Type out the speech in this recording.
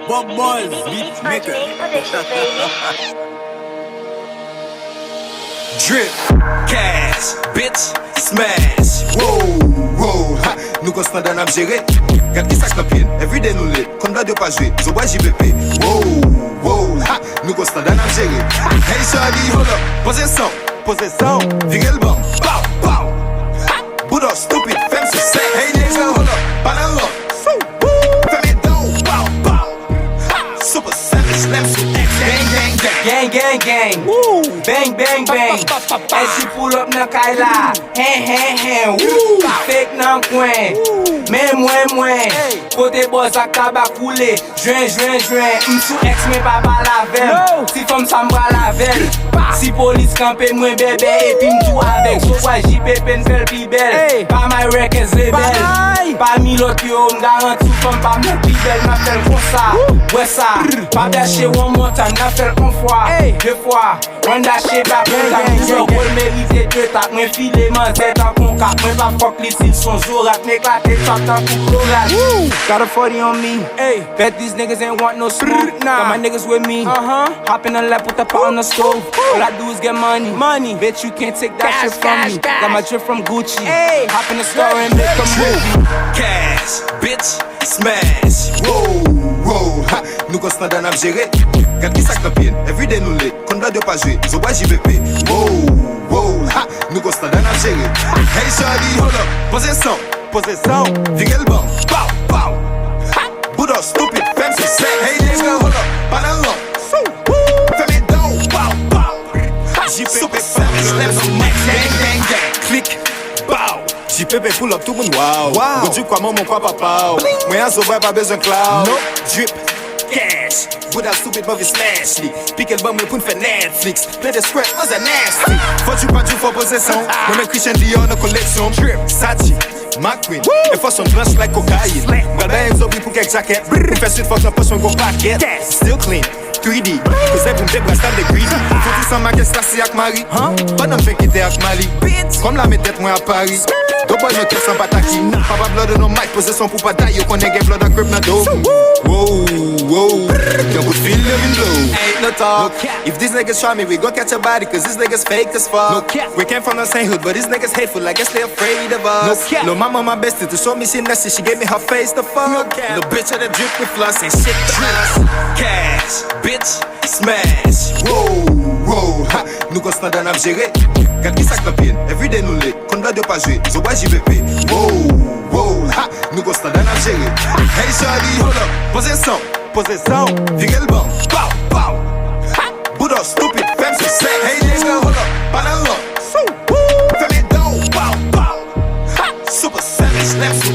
Bob Balls, beat maker. Drip, cash, bitch, smash. Wow, wow, ha, nous constant dans la gérer. Garde qui sac copine, everyday nous lit. Comme la de pas jouer, so bois JBP. Wow, wow, ha, nous constant dans la gérer. Hey shawty, hold up, position, virez le banc. Pow, pow, ha, Buddha, stupid, femme se sait. Hey nigga, hold up, banana. Gang, gang, gang, woo. Bang, bang, bang. As she pull up na kaila, hand, woo. Fake nan kwen, men mwen. Kote boss ak taba koule, jwen. M'sou ex men pa lavel, si fom sa m'bra lavel. Si polis kampe mwen bebe, epi m'tou avek. So kwa JPP n'fel pi bel, pa my records rebel. Pa mi lot yo, m'garanti fom pa mwen pi bel. M'afel kon sa, wè sa. Pa dache one more time, n'afel on fois, deux fois. Run that shit back, on tap. Yo, kol merite deux tap. Mwen file man zet an kon kap. Mwen pa fok li sil son zorak. N'eklate chop tan kou klorat. Got a 40 on me. Bet these niggas ain't want no smoke. Got my niggas with me. Hop in the lap, put the pot on the stove. All I do is get money. Bitch, you can't take that shit from me. Got my drip from Gucci. Hop in the store and make a movie. Cash, bitch, smash. Wow, ha, nous constant dans la gérer. Garde qui sac copine, everyday nous lit. Quand la de pas jouer, so bois JBP. Wow, ha, nous constant dans la gérer. Hey shawty, hold up, position, virez le banc. Pow, pow, ha, Buddha, stupid, femme se sait. Hey nigga, hold up, banana. Fais mes dons, pow, pow. JPP, gang, click, bow. JPP pull up tout le monde, wow. Go du quoi maman, quoi papa. Moi un sauveur, pas besoin cloud. Drip, cash, Buddha stupid, mauvais smash li. Pique le bombe, pour faire Netflix. Play the script, was a nasty. Faut du pas du faut possession. Moi même Christian Dior, nos collections. Drip, Sachi, McQueen. Et faut son blanche like cocaïne. Gardez un zombie pour quelques jackets. Pour faire suite, faut que la poche, on go paquet. Still clean. 3D, cause every big boy stand the greedy. Faut tout sans ma caisse tassi ak Marie. Pas d'homme fait quitter ak Mali. Comme la mes têtes moi à Paris. Deux boys me tête sans pataki. Papa blood dans mic, possession pour pas taille. Qu'on ait blood à grip na dome. Wow, you could feel the wind blow. Ain't no talk. If these niggas try me, we gon' catch a body. Cause these niggas fake as fuck. We came from the same hood, but these niggas hateful. I guess they afraid of us. No mama, my bestie, to show me she nasty. She gave me her face to fuck. No bitch at the drip with floss and shit to us. Cash, bitch, smash. Wow, ha, nous constant dans la gérer. Garde qui sac copine, everyday nous lit. Quand la de pas jouer, so bois JBP. Wow, ha, nous constant dans la gérer. Hey shawty, hold up, position, virez le banc. Pow, pow, ha, Buddha, stupid, femme se sait. Hey nigga, hold up, banana. Fais mes dons, pow, pow, ha, super savage, slaps.